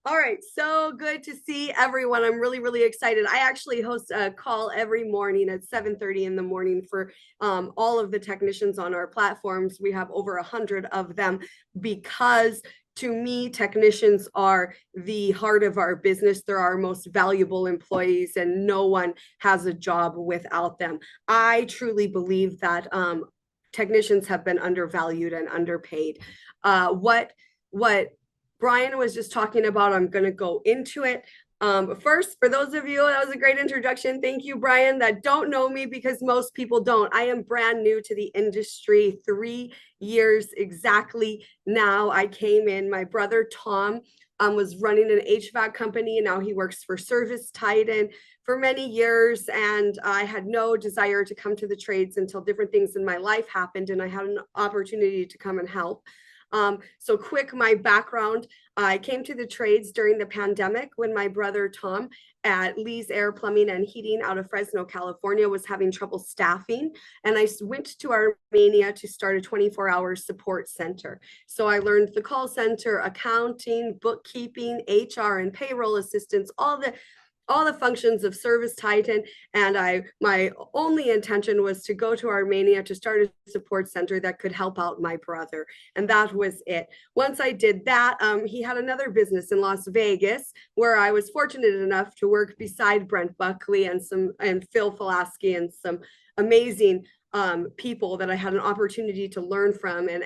All right, so good to see everyone. I'm really, really excited. I actually host a call every morning at 7:30 in the morning for all of the technicians on our platforms. We have over 100 of them because to me, technicians are the heart of our business. They're our most valuable employees, and no one has a job without them. I truly believe that technicians have been undervalued and underpaid. What Brian was just talking about, I'm going to go into it. First, for those of you, that was a great introduction. Thank you, Brian, that don't know me because most people don't. I am brand new to the industry, 3 years exactly now. I came in, my brother Tom was running an HVAC company, and now he works for Service Titan for many years. And I had no desire to come to the trades until different things in my life happened, and I had an opportunity to come and help. So quick, my background, I came to the trades during the pandemic when my brother Tom at Lee's Air Plumbing and Heating out of Fresno, California was having trouble staffing. And I went to Armenia to start a 24-hour support center. So I learned the call center, accounting, bookkeeping, HR, and payroll assistance, all the functions of Service Titan. And my only intention was to go to Armenia to start a support center that could help out my brother. And that was it. Once I did that, he had another business in Las Vegas where I was fortunate enough to work beside Brent Buckley and Phil Falasky and some amazing people that I had an opportunity to learn from. And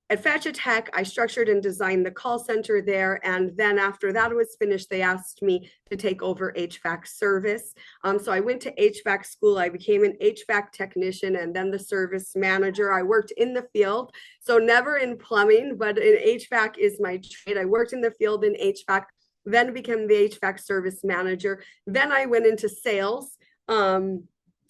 at Fetch Tech, I structured and designed the call center there. And then after that was finished, they asked me to take over HVAC service. So I went to HVAC school. I became an HVAC technician and then the service manager. I worked in the field, so never in plumbing, but in HVAC is my trade. I worked in the field in HVAC, then became the HVAC service manager. Then I went into sales.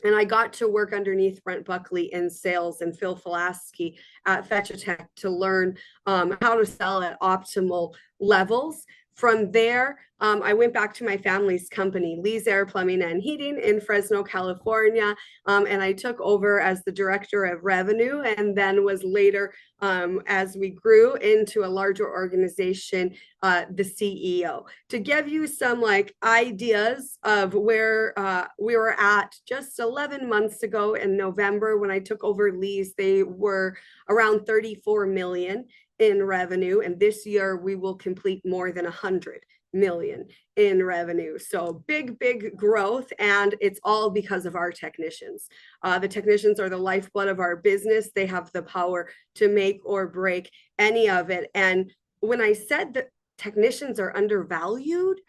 And I got to work underneath Brent Buckley in sales and Phil Falasky at Fetch Tech to learn how to sell at optimal levels. From there, I went back to my family's company, Lee's Air Plumbing and Heating in Fresno, California, and I took over as the director of revenue, and then was later, as we grew into a larger organization, the CEO. To give you some ideas of where we were at just 11 months ago in November when I took over Lee's, they were around 34 million in revenue, and this year we will complete more than 100 million in revenue. So big growth, and it's all because of our technicians. The technicians are the lifeblood of our business. They have the power to make or break any of it. And when I said that technicians are undervalued,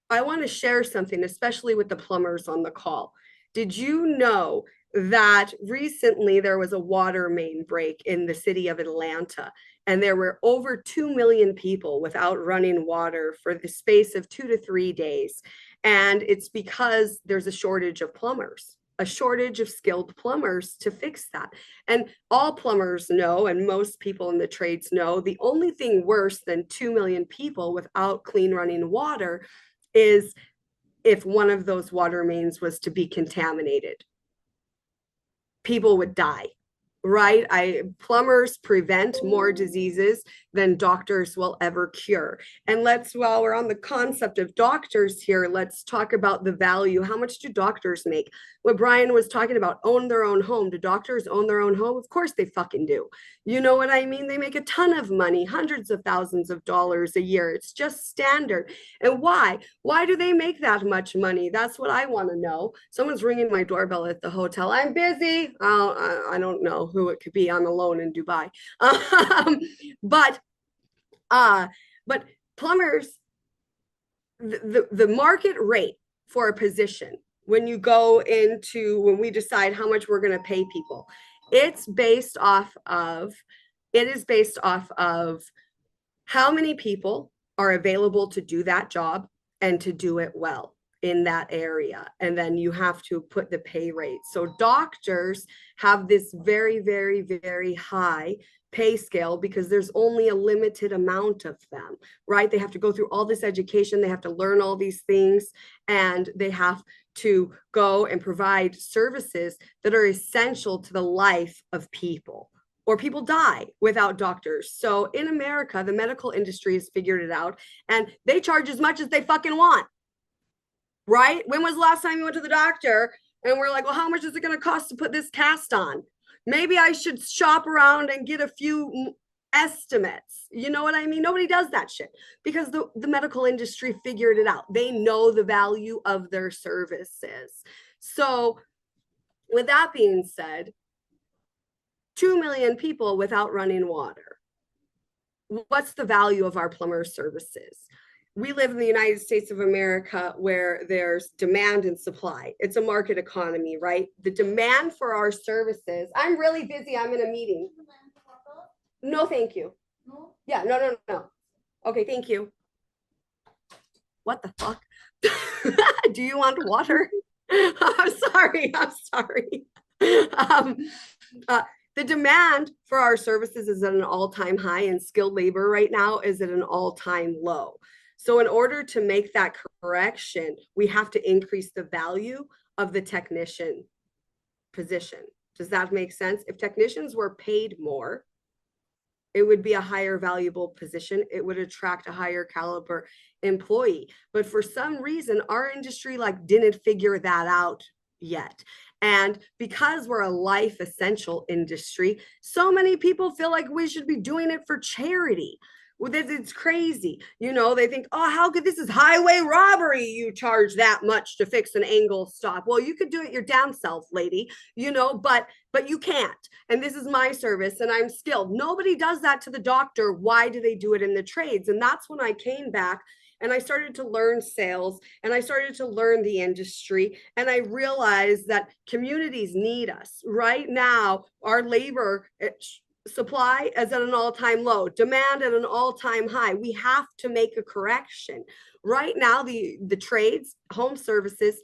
I want to share something, especially with the plumbers on the call. Did you know that recently there was a water main break in the city of Atlanta, and there were over 2 million people without running water for the space of 2 to 3 days? And it's because there's a shortage of plumbers, a shortage of skilled plumbers to fix that. And all plumbers know, and most people in the trades know, the only thing worse than 2 million people without clean running water is if one of those water mains was to be contaminated. People would die, right? Plumbers prevent more diseases than doctors will ever cure. And while we're on the concept of doctors here, let's talk about the value. How much do doctors make? What Brian was talking about, own their own home. Do doctors own their own home? Of course they fucking do. You know what I mean? They make a ton of money, hundreds of thousands of dollars a year. It's just standard. And why? Why do they make that much money? That's what I want to know. Someone's ringing my doorbell at the hotel. I'm busy. I don't know who it could be. I'm alone in Dubai. But plumbers, the market rate for a position, when we decide how much we're going to pay people, it is based off of how many people are available to do that job and to do it well in that area. And then you have to put the pay rate. So doctors have this very, very, very high pay scale because there's only a limited amount of them, right? They have to go through all this education, they have to learn all these things, and they have to go and provide services that are essential to the life of people, or people die without doctors. So in America, the medical industry has figured it out and they charge as much as they fucking want. Right? When was the last time you went to the doctor and we're like, well, how much is it going to cost to put this cast on? Maybe I should shop around and get a few estimates. You know what I mean? Nobody does that shit because the medical industry figured it out. They know the value of their services. So with that being said, 2 million people without running water. What's the value of our plumber services? We live in the United States of America where there's demand and supply. It's a market economy, right? The demand for our services. I'm really busy. I'm in a meeting. No, thank you. Yeah, no. Okay, thank you. What the fuck? Do you want water? I'm sorry. The demand for our services is at an all-time high, and skilled labor right now is at an all-time low. So in order to make that correction, we have to increase the value of the technician position. Does that make sense? If technicians were paid more, it would be a higher valuable position. It would attract a higher caliber employee. But for some reason, our industry didn't figure that out yet. And because we're a life essential industry, so many people feel like we should be doing it for charity. Well, it's crazy. You know, they think, oh, how could this is highway robbery? You charge that much to fix an angle stop. Well, you could do it your damn self, lady, you know, but you can't. And this is my service and I'm skilled. Nobody does that to the doctor. Why do they do it in the trades? And that's when I came back and I started to learn sales and I started to learn the industry. And I realized that communities need us right now. Our labor supply is at an all-time low, demand at an all-time high. We have to make a correction. Right now, the trades, home services,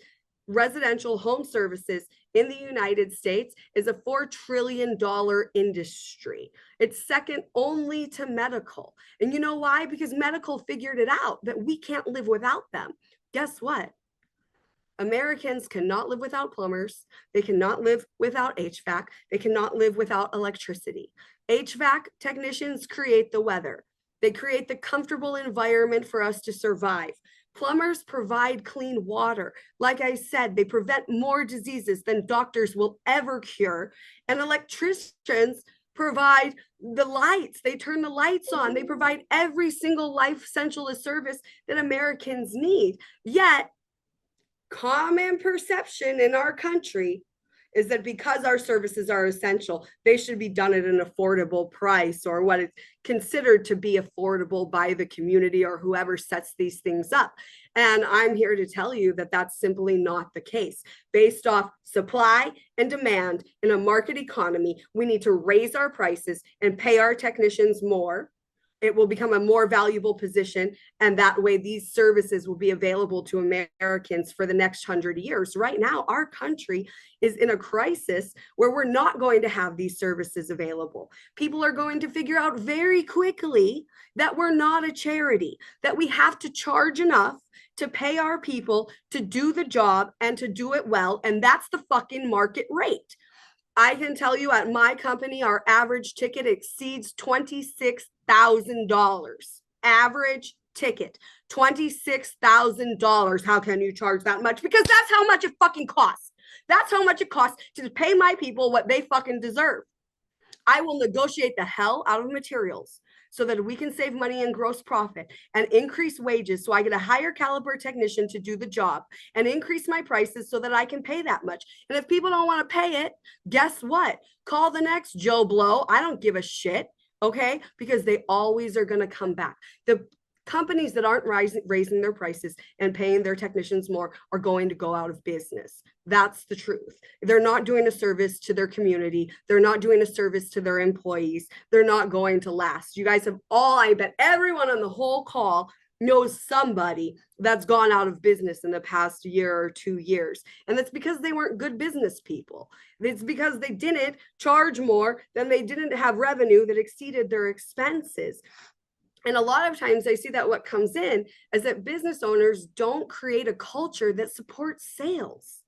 residential home services in the United States is a $4 trillion industry. It's second only to medical. And you know why? Because medical figured it out that we can't live without them. Guess what? Americans cannot live without plumbers. They cannot live without HVAC. They cannot live without electricity. HVAC technicians create the weather. They create the comfortable environment for us to survive. Plumbers provide clean water. Like I said, they prevent more diseases than doctors will ever cure. And electricians provide the lights. They turn the lights on. They provide every single life essential service that Americans need. Yet, common perception in our country is that because our services are essential, they should be done at an affordable price or what is considered to be affordable by the community or whoever sets these things up. And I'm here to tell you that that's simply not the case. Based off supply and demand in a market economy, we need to raise our prices and pay our technicians more. It will become a more valuable position. And that way these services will be available to Americans for the next 100 years. Right now, our country is in a crisis where we're not going to have these services available. People are going to figure out very quickly that we're not a charity, that we have to charge enough to pay our people to do the job and to do it well. And that's the fucking market rate. I can tell you at my company, our average ticket exceeds $26,000. Average ticket, $26,000. How can you charge that much? Because that's how much it fucking costs. That's how much it costs to pay my people what they fucking deserve. I will negotiate the hell out of materials so that we can save money and gross profit and increase wages so I get a higher caliber technician to do the job and increase my prices so that I can pay that much. And if people don't want to pay it, guess what? Call the next Joe Blow. I don't give a shit, okay? Because they always are going to come back. The companies that aren't raising their prices and paying their technicians more are going to go out of business. That's the truth. They're not doing a service to their community. They're not doing a service to their employees. They're not going to last. You guys have all, I bet everyone on the whole call knows somebody that's gone out of business in the past year or 2 years. And that's because they weren't good business people. It's because they didn't charge more, then they didn't have revenue that exceeded their expenses. And a lot of times I see that what comes in is that business owners don't create a culture that supports sales.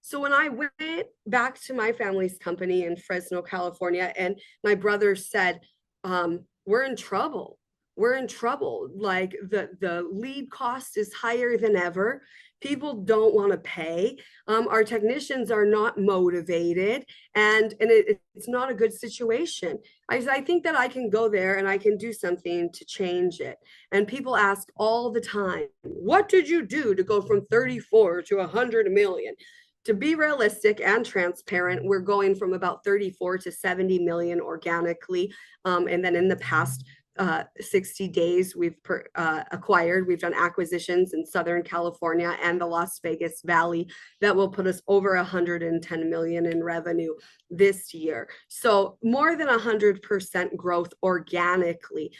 So when I went back to my family's company in Fresno, California, and my brother said, we're in trouble. We're in trouble. Like the lead cost is higher than ever. People don't want to pay. Our technicians are not motivated, and it's not a good situation. I think that I can go there and I can do something to change it. And people ask all the time, what did you do to go from 34 to 100 million? To be realistic and transparent, we're going from about 34 to 70 million organically. And then in the past 60 days, we've we've done acquisitions in Southern California and the Las Vegas Valley that will put us over 110 million in revenue this year. So more than 100% growth organically.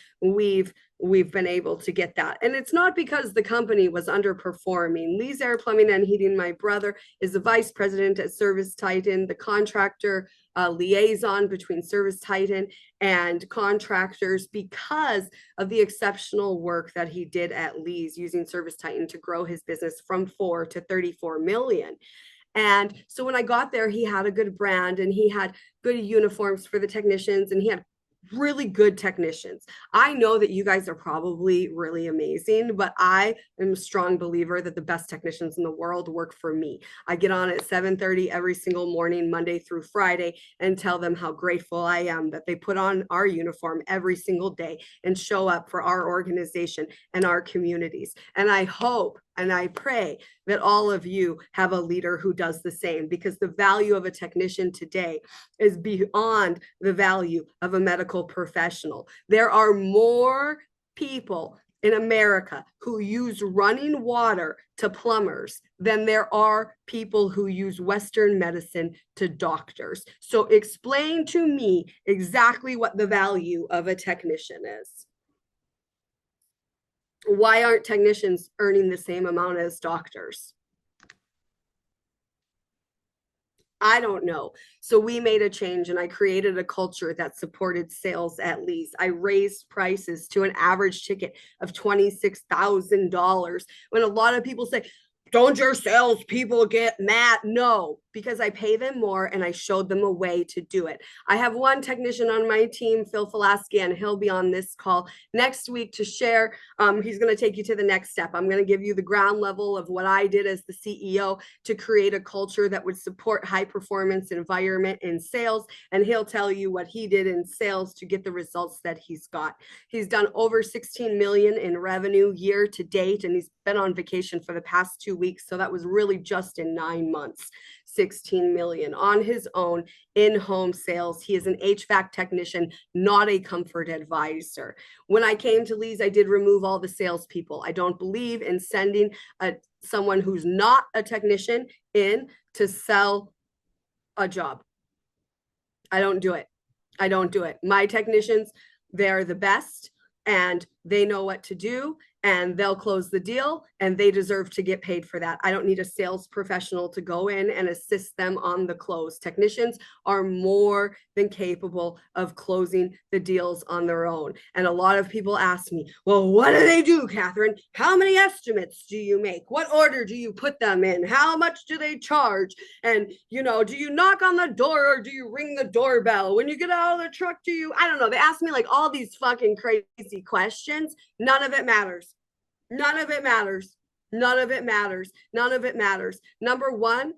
We've been able to get that. And it's not because the company was underperforming. Lee's Air Plumbing and Heating, my brother, is the vice president at Service Titan, the contractor liaison between Service Titan and contractors, because of the exceptional work that he did at Lee's using Service Titan to grow his business from 4 to 34 million. And so when I got there, he had a good brand and he had good uniforms for the technicians and he had really good technicians. I know that you guys are probably really amazing, but I am a strong believer that the best technicians in the world work for me. I get on at 7:30 every single morning, Monday through Friday, and tell them how grateful I am that they put on our uniform every single day and show up for our organization and our communities. And I hope and I pray that all of you have a leader who does the same, because the value of a technician today is beyond the value of a medical professional. There are more people in America who use running water to plumbers than there are people who use Western medicine to doctors. So explain to me exactly what the value of a technician is. Why aren't technicians earning the same amount as doctors? I don't know. So we made a change and I created a culture that supported sales at least. I raised prices to an average ticket of $26,000. When a lot of people say, don't your salespeople get mad? No, because I pay them more and I showed them a way to do it. I have one technician on my team, Phil Falaski, and he'll be on this call next week to share. He's going to take you to the next step. I'm going to give you the ground level of what I did as the CEO to create a culture that would support high performance environment in sales. And he'll tell you what he did in sales to get the results that he's got. He's done over 16 million in revenue year to date, and he's been on vacation for the past 2 weeks. So that was really just in 9 months. 16 million on his own in-home sales. He is an HVAC technician, not a comfort advisor. When I came to Lee's, I did remove all the salespeople. I don't believe in sending someone who's not a technician in to sell a job. I don't do it. I don't do it. My technicians, they're the best and they know what to do and they'll close the deal and they deserve to get paid for that. I don't need a sales professional to go in and assist them on the close. Technicians are more than capable of closing the deals on their own. And a lot of people ask me, well, what do they do, Kathryn? How many estimates do you make? What order do you put them in? How much do they charge? And, you know, do you knock on the door or do you ring the doorbell? When you get out of the truck, do you, I don't know. They ask me like all these fucking crazy questions. None of it matters. None of it matters. None of it matters. None of it matters. Number one,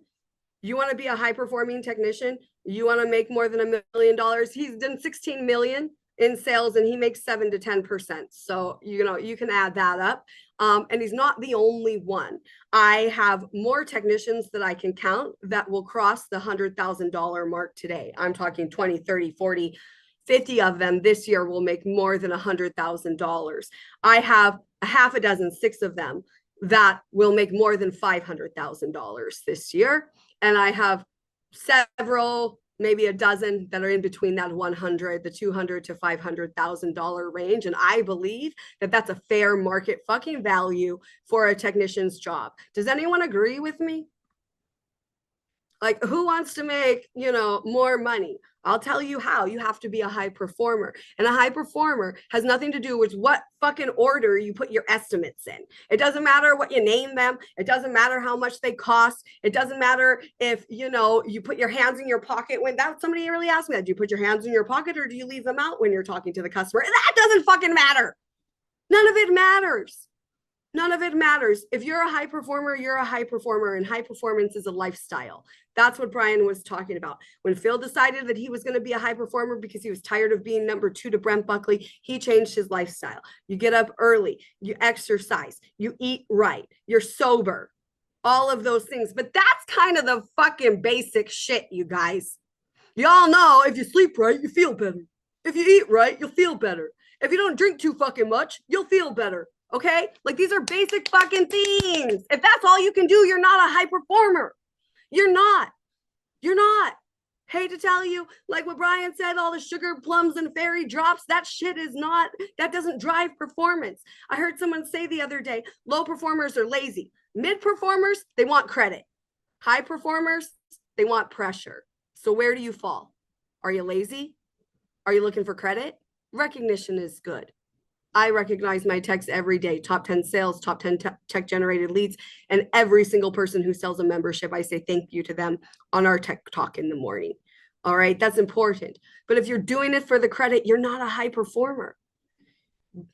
you want to be a high performing technician. You want to make more than $1 million. He's done 16 million in sales and he makes 7 to 10%. So, you know, you can add that up. And he's not the only one. I have more technicians that I can count that will cross the $100,000 mark today. I'm talking 20, 30, 40, 50 of them this year will make more than $100,000. I have a half a dozen, 6 of them that will make more than $500,000 this year. And I have several, maybe a dozen that are in between that 100, the 200 to $500,000 range. And I believe that that's a fair market fucking value for a technician's job. Does anyone agree with me? Like, who wants to make, you know, more money? I'll tell you how. You have to be a high performer. And a high performer has nothing to do with what fucking order you put your estimates in. It doesn't matter what you name them. It doesn't matter how much they cost. It doesn't matter if, you put your hands in your pocket. When that somebody really asked me that, do you put your hands in your pocket or do you leave them out when you're talking to the customer? That doesn't fucking matter. None of it matters. None of it matters. If you're a high performer, you're a high performer, and high performance is a lifestyle. That's what Brian was talking about. When Phil decided that he was going to be a high performer because he was tired of being number 2 to Brent Buckley, he changed his lifestyle. You get up early, you exercise, you eat right, you're sober, all of those things. But that's kind of the fucking basic shit, you guys. Y'all know if you sleep right, you feel better. If you eat right, you'll feel better. If you don't drink too fucking much, you'll feel better. Okay? Like, these are basic fucking things. If that's all you can do, you're not a high performer. You're not. You're not. Hate to tell you, like what Brian said, all the sugar plums and fairy drops, that shit is not, that doesn't drive performance. I heard someone say the other day, low performers are lazy. Mid performers, they want credit. High performers, they want pressure. So where do you fall? Are you lazy? Are you looking for credit? Recognition is good. I recognize my techs every day, top 10 sales, top 10 tech generated leads, and every single person who sells a membership, I say thank you to them on our tech talk in the morning. All right, that's important. But if you're doing it for the credit, you're not a high performer.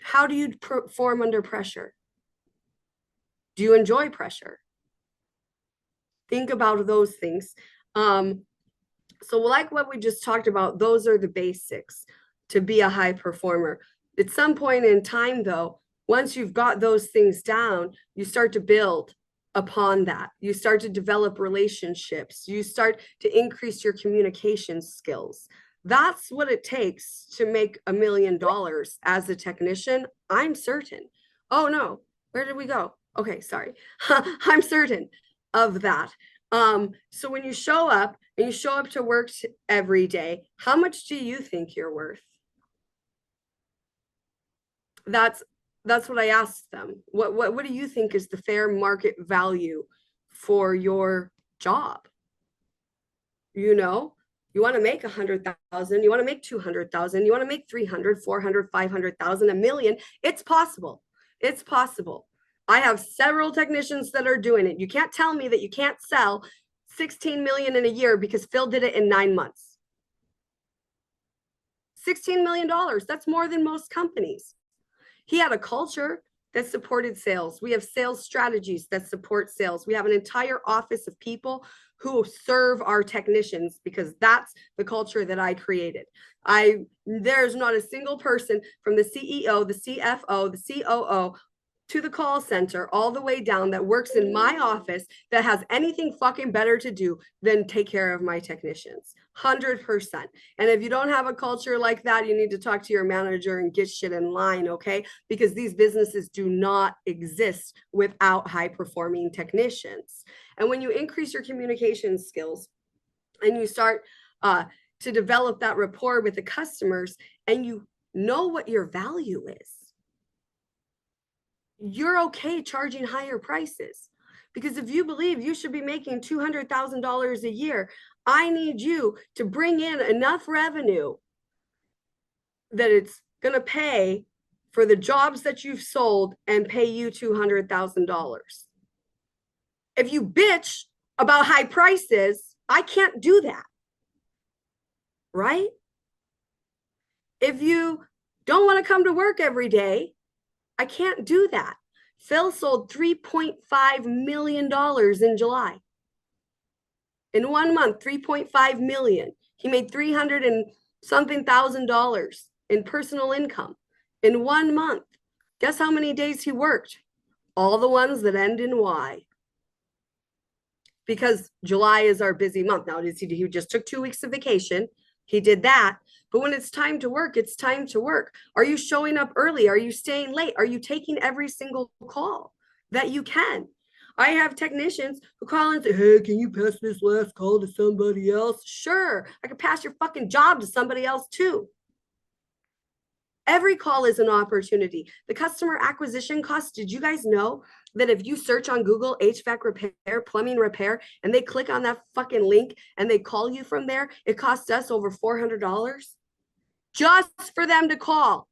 How do you perform under pressure? Do you enjoy pressure? Think about those things. So like what we just talked about, those are the basics to be a high performer. At some point in time, though, once you've got those things down, you start to build upon that. You start to develop relationships. You start to increase your communication skills. That's what it takes to make $1 million as a technician. I'm certain. Oh, no. Where did we go? Okay, sorry. I'm certain of that. So when you show up and you show up to work every day, how much do you think you're worth? That's what I asked them. What do you think is the fair market value for your job? You want to make 100,000, you want to make 200,000, you want to make 300, 400, 500,000, $1 million. It's possible. It's possible. I have several technicians that are doing it. You can't tell me that you can't sell 16 million in a year because Phil did it in 9 months. $16 million. That's more than most companies. He had a culture that supported sales. We have sales strategies that support sales. We have an entire office of people who serve our technicians because that's the culture that I created. There's not a single person from the CEO, the CFO, the COO, to the call center, all the way down, that works in my office that has anything fucking better to do than take care of my technicians. 100%. And if you don't have a culture like that, you need to talk to your manager and get shit in line, okay? Because these businesses do not exist without high performing technicians. And when you increase your communication skills and you start to develop that rapport with the customers and you know what your value is, you're okay charging higher prices. Because if you believe you should be making $200,000 a year, I need you to bring in enough revenue that it's going to pay for the jobs that you've sold and pay you $200,000. If you bitch about high prices, I can't do that. Right? If you don't want to come to work every day, I can't do that. Phil sold $3.5 million in July. In 1 month, 3.5 million. He made 300 and something $1,000 in personal income in 1 month. Guess how many days he worked? All the ones that end in Y. Because July is our busy month. Now, he just took 2 weeks of vacation. He did that. But when it's time to work, it's time to work. Are you showing up early? Are you staying late? Are you taking every single call that you can? I have technicians who call and say, hey, can you pass this last call to somebody else? Sure, I can pass your fucking job to somebody else too. Every call is an opportunity. The customer acquisition cost, did you guys know that if you search on Google HVAC repair, plumbing repair, and they click on that fucking link and they call you from there, it costs us over $400 just for them to call.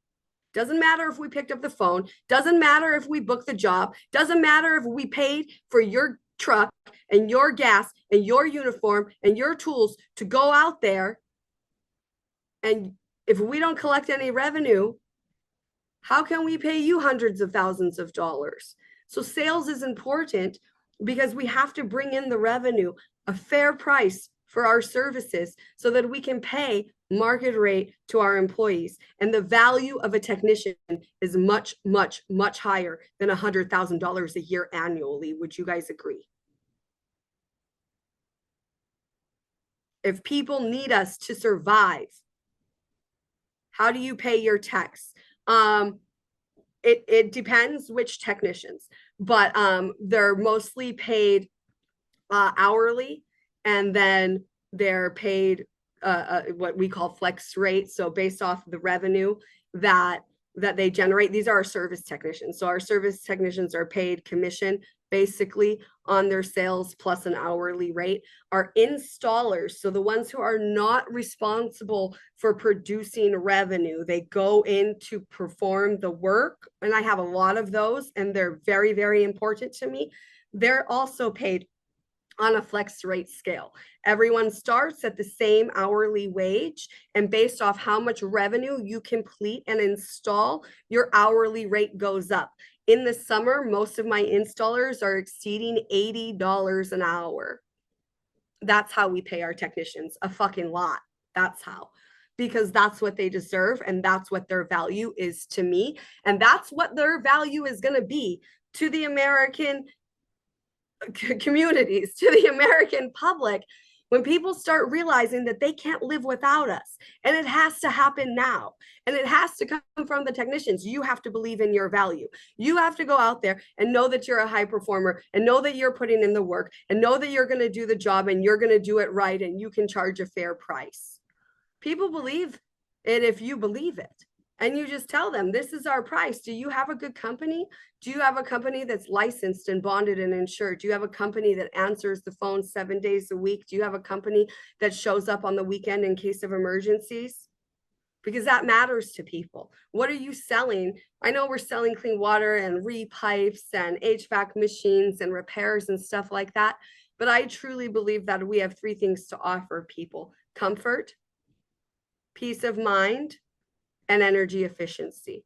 Doesn't matter if we picked up the phone, doesn't matter if we booked the job, doesn't matter if we paid for your truck and your gas and your uniform and your tools to go out there. And if we don't collect any revenue, how can we pay you hundreds of thousands of dollars? So sales is important because we have to bring in the revenue, a fair price for our services so that we can pay market rate to our employees. And the value of a technician is much, much, much higher than $100,000 a year annually. Would you guys agree? If people need us to survive, how do you pay your techs? It depends which technicians, but they're mostly paid hourly, and then they're paid what we call flex rate. So based off the revenue that they generate. These are our service technicians. So our service technicians are paid commission basically on their sales plus an hourly rate. Our installers, so the ones who are not responsible for producing revenue, they go in to perform the work. And I have a lot of those, and they're very, very important to me. They're also paid on a flex rate scale. Everyone starts at the same hourly wage, and based off how much revenue you complete and install, your hourly rate goes up. In the summer, most of my installers are exceeding $80 an hour. That's how we pay our technicians, a fucking lot. That's how, because that's what they deserve, and that's what their value is to me, and that's what their value is going to be to the American communities, to the American public, when people start realizing that they can't live without us. And it has to happen now. And it has to come from the technicians. You have to believe in your value. You have to go out there and know that you're a high performer, and know that you're putting in the work, and know that you're going to do the job, and you're going to do it right, and you can charge a fair price. People believe it if you believe it. And you just tell them, this is our price. Do you have a good company? Do you have a company that's licensed and bonded and insured? Do you have a company that answers the phone 7 days a week? Do you have a company that shows up on the weekend in case of emergencies? Because that matters to people. What are you selling? I know we're selling clean water and re-pipes and HVAC machines and repairs and stuff like that. But I truly believe that we have 3 things to offer people: comfort, peace of mind, and energy efficiency.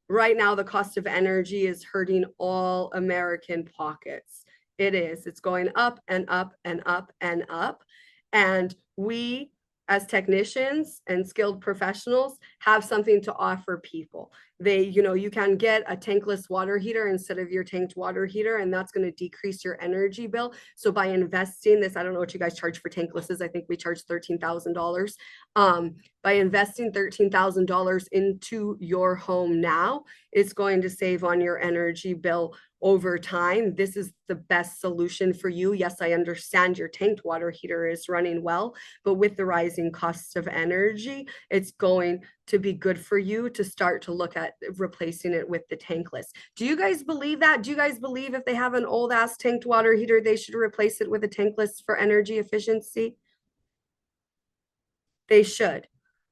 Right now, the cost of energy is hurting all American pockets. It is. It's going up and up and up and up. And we, as technicians and skilled professionals, have something to offer people. You can get a tankless water heater instead of your tanked water heater, and that's going to decrease your energy bill. So by investing this, I don't know what you guys charge for tanklesses. I think we charge $13,000. By investing $13,000 into your home now, it's going to save on your energy bill over time. This is the best solution for you. Yes, I understand your tanked water heater is running well, but with the rising costs of energy, it's going to be good for you to start to look at replacing it with the tankless. Do you guys believe that? Do you guys believe if they have an old ass tanked water heater, they should replace it with a tankless for energy efficiency? They should.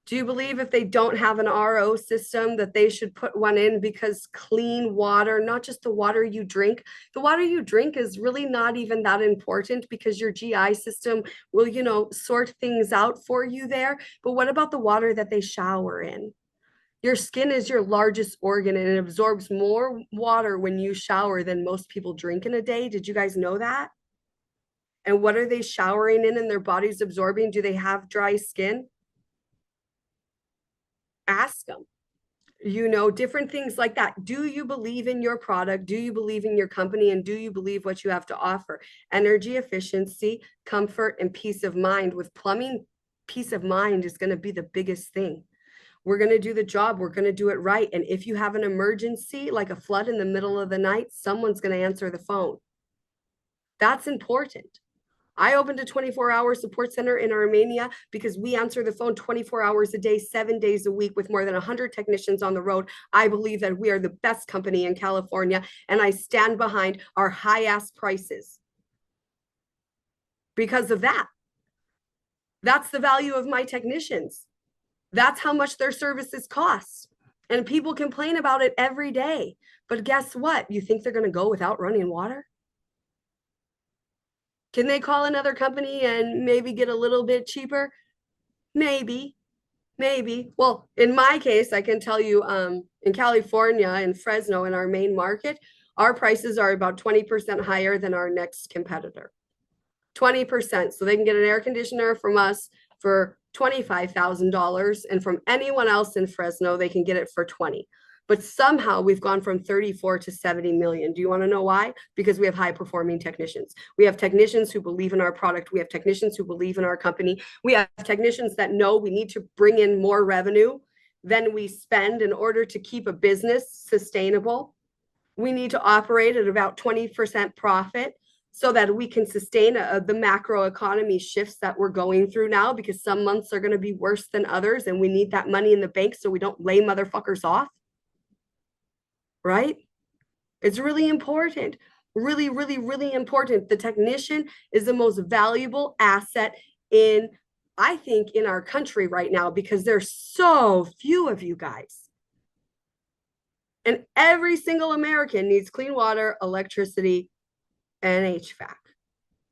Do you believe if they don't have an RO system that they should put one in, because clean water, not just the water you drink, the water you drink is really not even that important, because your GI system will, sort things out for you there. But what about the water that they shower in? Your skin is your largest organ, and it absorbs more water when you shower than most people drink in a day. Did you guys know that? And what are they showering in and their body's absorbing? Do they have dry skin? Ask them, different things like that. Do you believe in your product? Do you believe in your company? And do you believe what you have to offer? Energy efficiency, comfort, and peace of mind. With plumbing, peace of mind is going to be the biggest thing. We're going to do the job. We're going to do it right. And if you have an emergency, like a flood in the middle of the night, someone's going to answer the phone. That's important. I opened a 24-hour support center in Armenia because we answer the phone 24 hours a day, 7 days a week with more than 100 technicians on the road. I believe that we are the best company in California, and I stand behind our high-ass prices because of that. That's the value of my technicians. That's how much their services cost. And people complain about it every day. But guess what? You think they're going to go without running water? Can they call another company and maybe get a little bit cheaper? Maybe, maybe. Well, in my case, I can tell you in California, in Fresno, in our main market, our prices are about 20% higher than our next competitor. 20%. So they can get an air conditioner from us for $25,000, and from anyone else in Fresno, they can get it for 20. But somehow we've gone from 34 to 70 million. Do you want to know why? Because we have high performing technicians. We have technicians who believe in our product. We have technicians who believe in our company. We have technicians that know we need to bring in more revenue than we spend in order to keep a business sustainable. We need to operate at about 20% profit so that we can sustain the macro economy shifts that we're going through now, because some months are going to be worse than others, and we need that money in the bank so we don't lay motherfuckers off. Right? It's really important. Really, really, really important. The technician is the most valuable asset in, I think, in our country right now, because there's so few of you guys. And every single American needs clean water, electricity, and HVAC.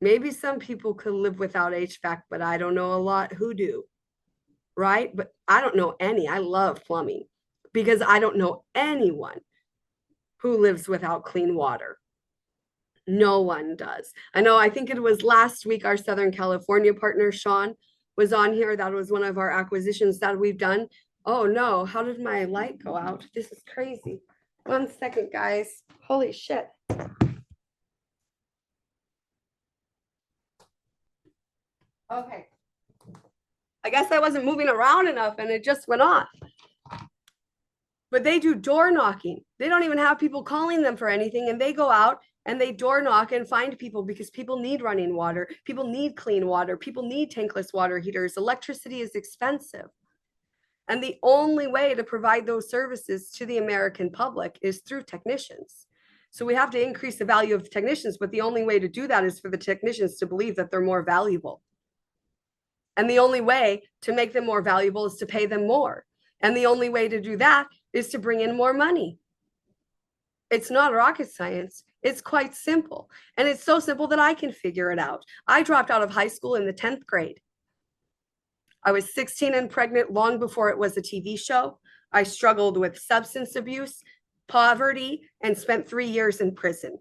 Maybe some people could live without HVAC, but I don't know a lot who do. Right? But I don't know any. I love plumbing because I don't know anyone who lives without clean water. No one does. I think it was last week, our Southern California partner, Sean, was on here. That was one of our acquisitions that we've done. Oh no, how did my light go out? This is crazy. 1 second, guys. Holy shit. Okay. I guess I wasn't moving around enough and it just went off. But they do door knocking. They don't even have people calling them for anything. And they go out and they door knock and find people, because people need running water. People need clean water. People need tankless water heaters. Electricity is expensive. And the only way to provide those services to the American public is through technicians. So we have to increase the value of technicians. But the only way to do that is for the technicians to believe that they're more valuable. And the only way to make them more valuable is to pay them more. And the only way to do that is to bring in more money. It's not rocket science. It's quite simple. And it's so simple that I can figure it out. I dropped out of high school in the 10th grade. I was 16 and pregnant long before it was a TV show. I struggled with substance abuse, poverty, and spent 3 years in prison.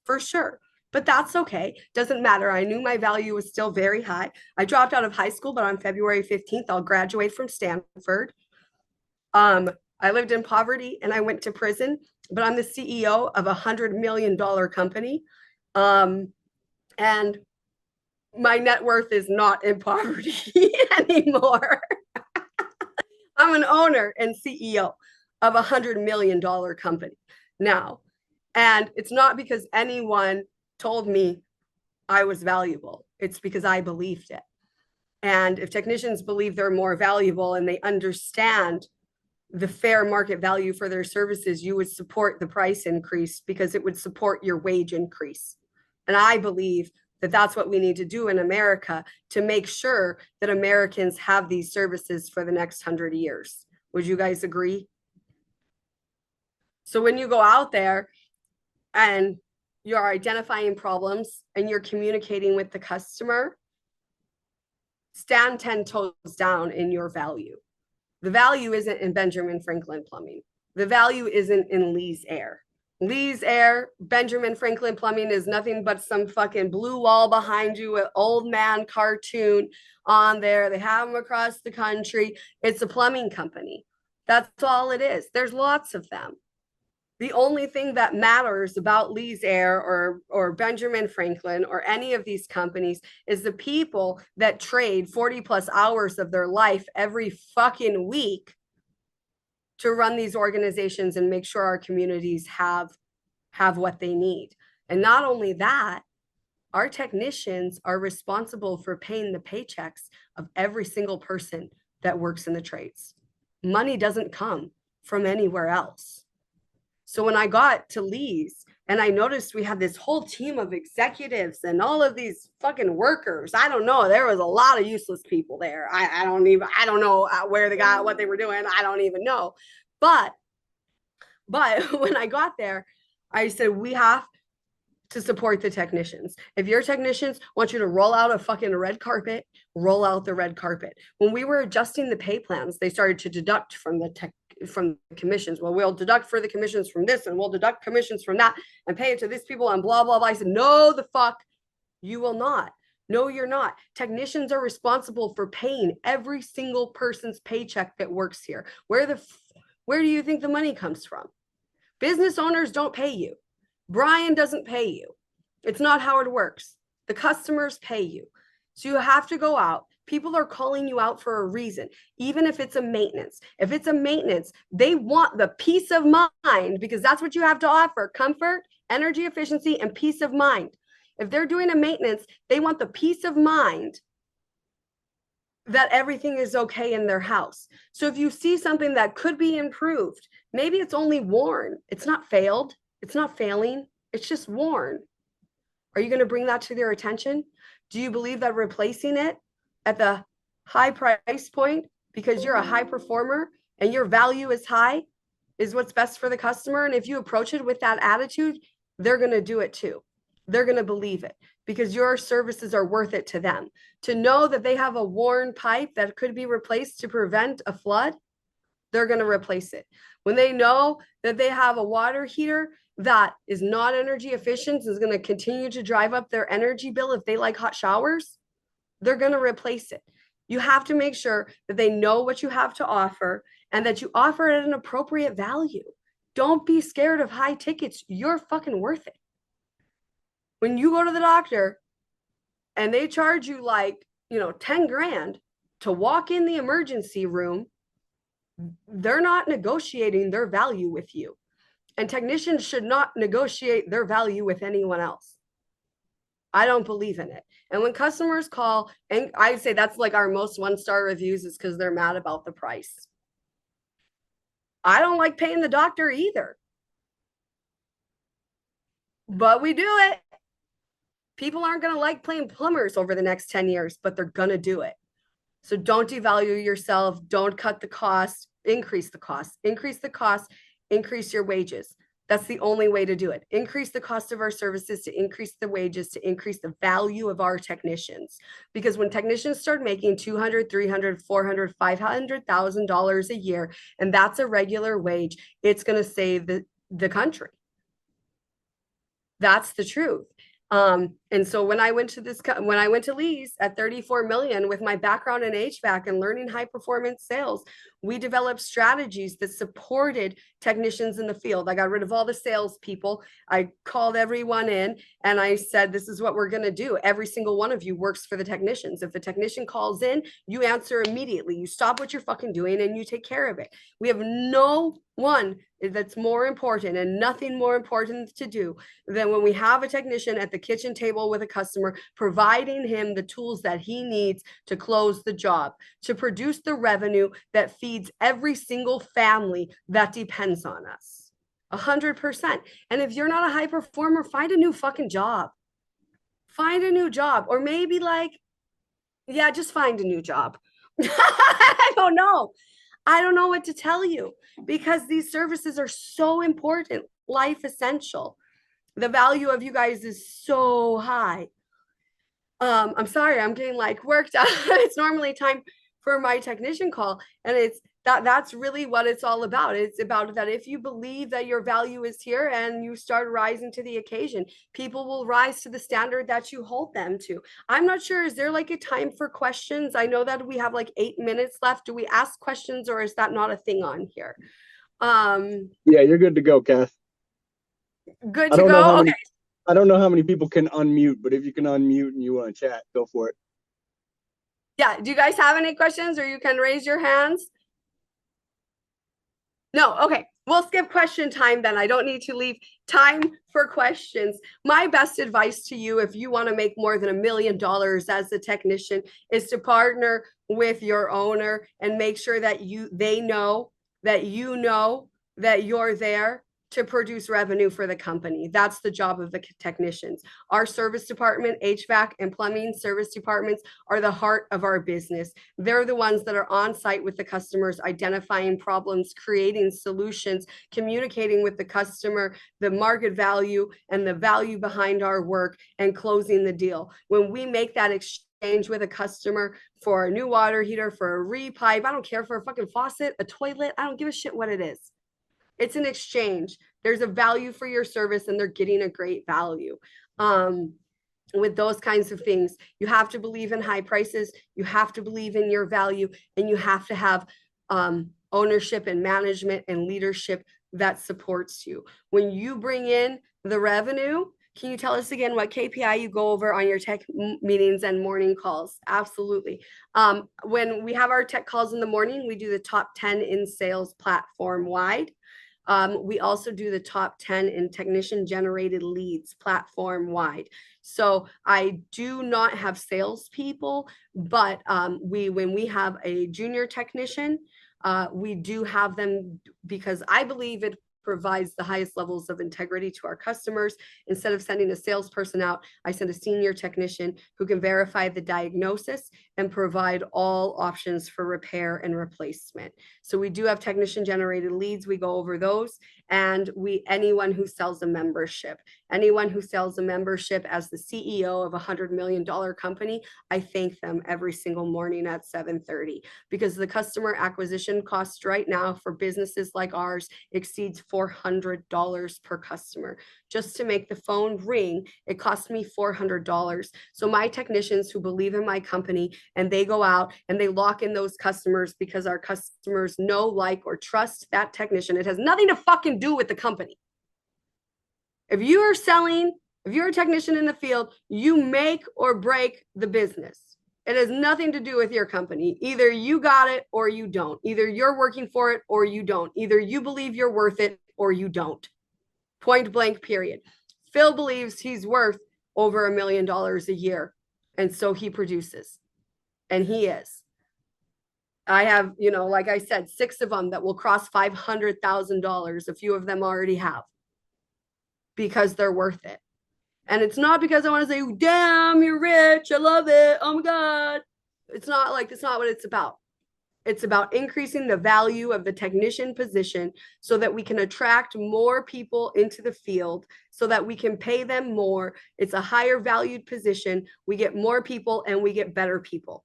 For sure. But that's okay. Doesn't matter. I knew my value was still very high. I dropped out of high school, but on February 15th, I'll graduate from Stanford. I lived in poverty and I went to prison, but I'm the CEO of $100 million company. And my net worth is not in poverty anymore. I'm an owner and CEO of a $100 million company now. And it's not because anyone told me I was valuable. It's because I believed it. And if technicians believe they're more valuable and they understand the fair market value for their services, you would support the price increase because it would support your wage increase. And I believe that that's what we need to do in America to make sure that Americans have these services for the next 100 years. Would you guys agree? So when you go out there and you're identifying problems and you're communicating with the customer, stand 10 toes down in your value. The value isn't in Benjamin Franklin Plumbing. The value isn't in Lee's Air. Lee's Air, Benjamin Franklin Plumbing is nothing but some fucking blue wall behind you with old man cartoon on there. They have them across the country. It's a plumbing company. That's all it is. There's lots of them. The only thing that matters about Lee's Air or Benjamin Franklin or any of these companies is the people that trade 40 plus hours of their life every fucking week to run these organizations and make sure our communities have what they need. And not only that, Our technicians are responsible for paying the paychecks of every single person that works in the trades. Money doesn't come from anywhere else. So when I got to Lee's and I noticed we had this whole team of executives and all of these fucking workers, I don't know, there was a lot of useless people there. I don't know where they got, what they were doing. I don't even know. But when I got there, I said, we have to support the technicians. If your technicians want you to roll out a fucking red carpet, roll out the red carpet. When we were adjusting the pay plans, they started to deduct from the commissions. Well, we'll deduct for the commissions from this and we'll deduct commissions from that and pay it to these people and blah, blah, blah. I said, no, the fuck, you will not. No, you're not. Technicians are responsible for paying every single person's paycheck that works here. Where do you think the money comes from? Business owners don't pay you. Brian doesn't pay you. It's not how it works. The customers pay you. So you have to go out. People are calling you out for a reason, even if it's a maintenance. If it's a maintenance, they want the peace of mind because that's what you have to offer: comfort, energy efficiency, and peace of mind. If they're doing a maintenance, they want the peace of mind that everything is okay in their house. So if you see something that could be improved, maybe it's only worn. It's not failed. It's not failing. It's just worn. Are you going to bring that to their attention? Do you believe that replacing it at the high price point because you're a high performer and your value is high is what's best for the customer? And if you approach it with that attitude, they're going to do it too. They're going to believe it because your services are worth it to them. To know that they have a worn pipe that could be replaced to prevent a flood, they're going to replace it. When they know that they have a water heater that is not energy efficient, is going to continue to drive up their energy bill if they like hot showers, they're going to replace it. You have to make sure that they know what you have to offer and that you offer it at an appropriate value. Don't be scared of high tickets. You're fucking worth it. When you go to the doctor and they charge you like, 10 grand to walk in the emergency room, they're not negotiating their value with you. And technicians should not negotiate their value with anyone else. I don't believe in it. And when customers call, and I say that's like our most one-star reviews is because they're mad about the price. I don't like paying the doctor either. But we do it. People aren't going to like playing plumbers over the next 10 years, but they're going to do it. So don't devalue yourself. Don't cut the cost. Increase the cost. Increase the cost. Increase your wages. That's the only way to do it. Increase the cost of our services to increase the wages, to increase the value of our technicians. Because when technicians start making $200,000, $300,000, $400,000, $500,000 a year, and that's a regular wage, it's going to save the country. That's the truth. And so when I went to Lee's at 34 million with my background in HVAC and learning high performance sales, we developed strategies that supported technicians in the field. I got rid of all the salespeople. I called everyone in and I said, this is what we're going to do. Every single one of you works for the technicians. If the technician calls in, you answer immediately. You stop what you're fucking doing and you take care of it. We have no one that's more important and nothing more important to do than when we have a technician at the kitchen table with a customer, providing him the tools that he needs to close the job, to produce the revenue that feeds every single family that depends on us. 100%. And if you're not a high performer, find a new fucking job. Find a new job. Or maybe just find a new job. I don't know. I don't know what to tell you because these services are so important, life essential. The value of you guys is so high. I'm sorry, I'm getting worked out. It's normally time for my technician call. And that's really what it's all about. It's about that if you believe that your value is here and you start rising to the occasion, people will rise to the standard that you hold them to. I'm not sure, is there a time for questions? I know that we have 8 minutes left. Do we ask questions or is that not a thing on here? Yeah, you're good to go, Kath. Good to go? Okay. I don't know how many people can unmute, but if you can unmute and you want to chat, go for it. Yeah. Do you guys have any questions or you can raise your hands? No. Okay. We'll skip question time then. I don't need to leave time for questions. My best advice to you, if you want to make more than $1 million as a technician, is to partner with your owner and make sure that they know that you know that you're there to produce revenue for the company. That's the job of the technicians. Our service department, HVAC and plumbing service departments are the heart of our business. They're the ones that are on site with the customers, identifying problems, creating solutions, communicating with the customer, the market value and the value behind our work, and closing the deal. When we make that exchange with a customer for a new water heater, for a repipe, I don't care, for a fucking faucet, a toilet, I don't give a shit what it is. It's an exchange. There's a value for your service and they're getting a great value. With those kinds of things, you have to believe in high prices, you have to believe in your value, and you have to have ownership and management and leadership that supports you. When you bring in the revenue, can you tell us again what KPI you go over on your tech meetings and morning calls? Absolutely. When we have our tech calls in the morning, we do the top 10 in sales platform wide. We also do the top 10 in technician generated leads platform wide. So I do not have salespeople, but when we have a junior technician, we do have them because I believe it provides the highest levels of integrity to our customers. Instead of sending a salesperson out, I send a senior technician who can verify the diagnosis and provide all options for repair and replacement. So we do have technician generated leads. We go over those, and anyone who sells a membership as the CEO of a $100 million company, I thank them every single morning at 7:30, because the customer acquisition cost right now for businesses like ours exceeds $400 per customer. Just to make the phone ring, it cost me $400. So my technicians who believe in my company, and they go out and they lock in those customers because our customers know, like, or trust that technician. It has nothing to fucking do with the company. If you're a technician in the field, you make or break the business. It has nothing to do with your company. Either you got it or you don't. Either you're working for it or you don't. Either you believe you're worth it or you don't. Point blank, period. Phil believes he's worth over $1 million a year, and so he produces, and he is. I have, like I said, 6 of them that will cross $500,000. A few of them already have, because they're worth it. And it's not because I want to say, damn, you're rich, I love it, oh my God. It's not what it's about. It's about increasing the value of the technician position so that we can attract more people into the field, so that we can pay them more. It's a higher valued position. We get more people and we get better people.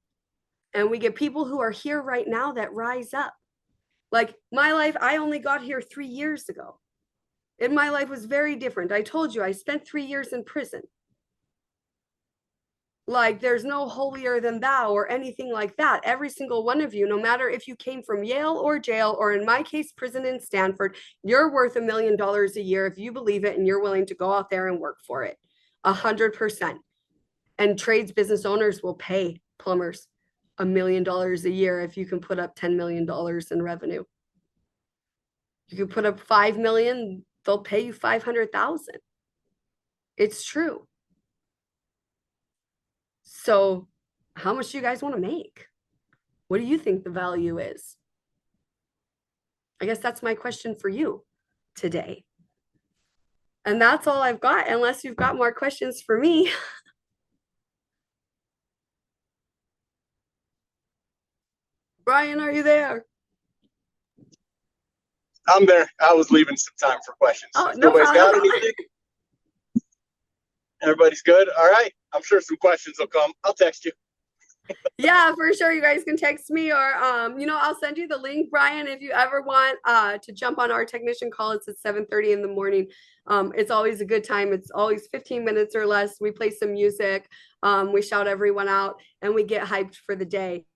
And we get people who are here right now that rise up. Like my life, I only got here 3 years ago. And my life was very different. I told you, I spent 3 years in prison. Like, there's no holier than thou or anything like that. Every single one of you, no matter if you came from Yale or jail, or in my case, prison in Stanford, you're worth $1 million a year if you believe it and you're willing to go out there and work for it. 100%. And trades business owners will pay plumbers $1 million a year if you can put up $10 million in revenue. You can put up 5 million, they'll pay you 500,000. It's true. So how much do you guys want to make? What do you think the value is? I guess that's my question for you today. And that's all I've got, unless you've got more questions for me. Brian, are you there? I'm there. I was leaving some time for questions. Oh, no Nobody's got problem. anything? Everybody's good? All right. I'm sure some questions will come. I'll text you. Yeah, for sure. You guys can text me, or I'll send you the link, Brian, if you ever want to jump on our technician call. It's at 7:30 in the morning. It's always a good time. It's always 15 minutes or less. We play some music, we shout everyone out, and we get hyped for the day.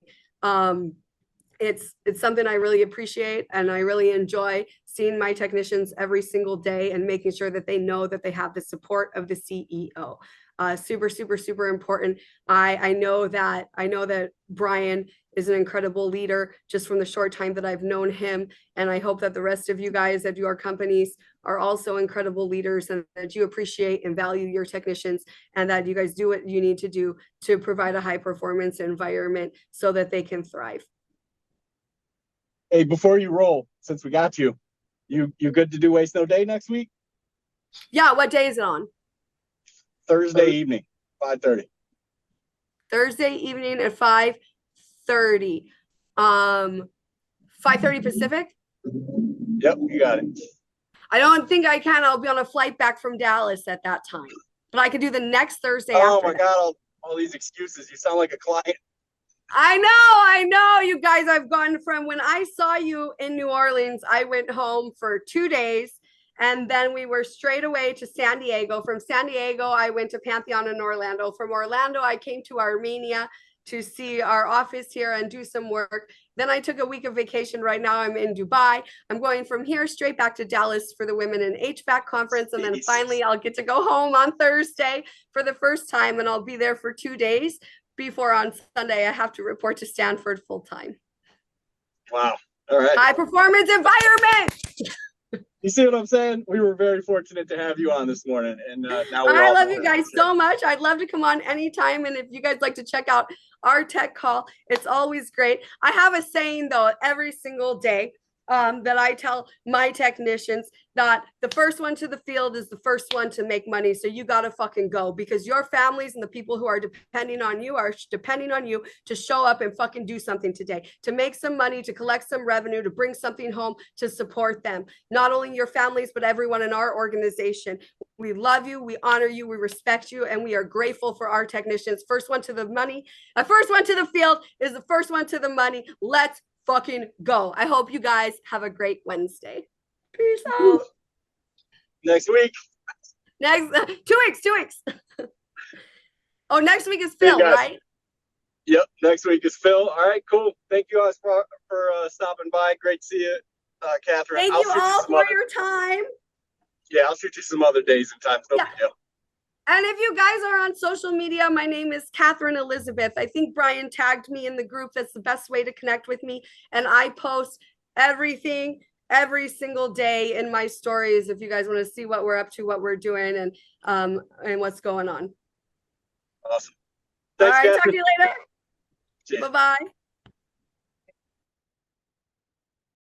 It's something I really appreciate, and I really enjoy seeing my technicians every single day and making sure that they know that they have the support of the CEO. Super, super, super important. I know that Brian is an incredible leader just from the short time that I've known him. And I hope that the rest of you guys at your companies are also incredible leaders and that you appreciate and value your technicians and that you guys do what you need to do to provide a high performance environment so that they can thrive. Hey, before you roll, since we got you, you good to do Waste No Day next week? Yeah, what day is it on? Thursday evening, 5:30. Thursday evening at 5:30. 5:30 Pacific? Yep, you got it. I don't think I can. I'll be on a flight back from Dallas at that time. But I could do the next Thursday Oh after my that. God, all these excuses. You sound like a client. I know, you guys. I've gone from when I saw you in New Orleans, I went home for 2 days and then we were straight away to San Diego. From San Diego, I went to Pantheon in Orlando. From Orlando, I came to Armenia to see our office here and do some work. Then I took a week of vacation. Right now I'm in Dubai. I'm going from here straight back to Dallas for the Women in HVAC conference. And then finally I'll get to go home on Thursday for the first time and I'll be there for 2 days before on Sunday I have to report to Stanford full time. Wow. All right. High performance environment. You see what I'm saying? We were very fortunate to have you on this morning. And now I love you guys so much. I'd love to come on anytime. And if you guys like to check out our tech call, it's always great. I have a saying though, every single day that I tell my technicians that the first one to the field is the first one to make money. So you got to fucking go because your families and the people who are depending on you are depending on you to show up and fucking do something today, to make some money, to collect some revenue, to bring something home, to support them. Not only your families, but everyone in our organization. We love you. We honor you. We respect you. And we are grateful for our technicians. First one to the money. First one to the field is the first one to the money. Let's fucking go. I hope you guys have a great Wednesday. Peace out. Next week. Next 2 weeks. 2 weeks. Oh, next week is Phil, right? Yep, next week is Phil. All right, cool. Thank you guys for stopping by. Great to see you, Kathryn. Thank you all for your time. Yeah, I'll shoot you some other days and times. No big deal. And if you guys are on social media, my name is Kathryn Elizabeth. I think Brian tagged me in the group. That's the best way to connect with me. And I post everything every single day in my stories if you guys want to see what we're up to, what we're doing, and what's going on. Awesome. Thanks, all right, Kathryn. Talk to you later. Bye-bye.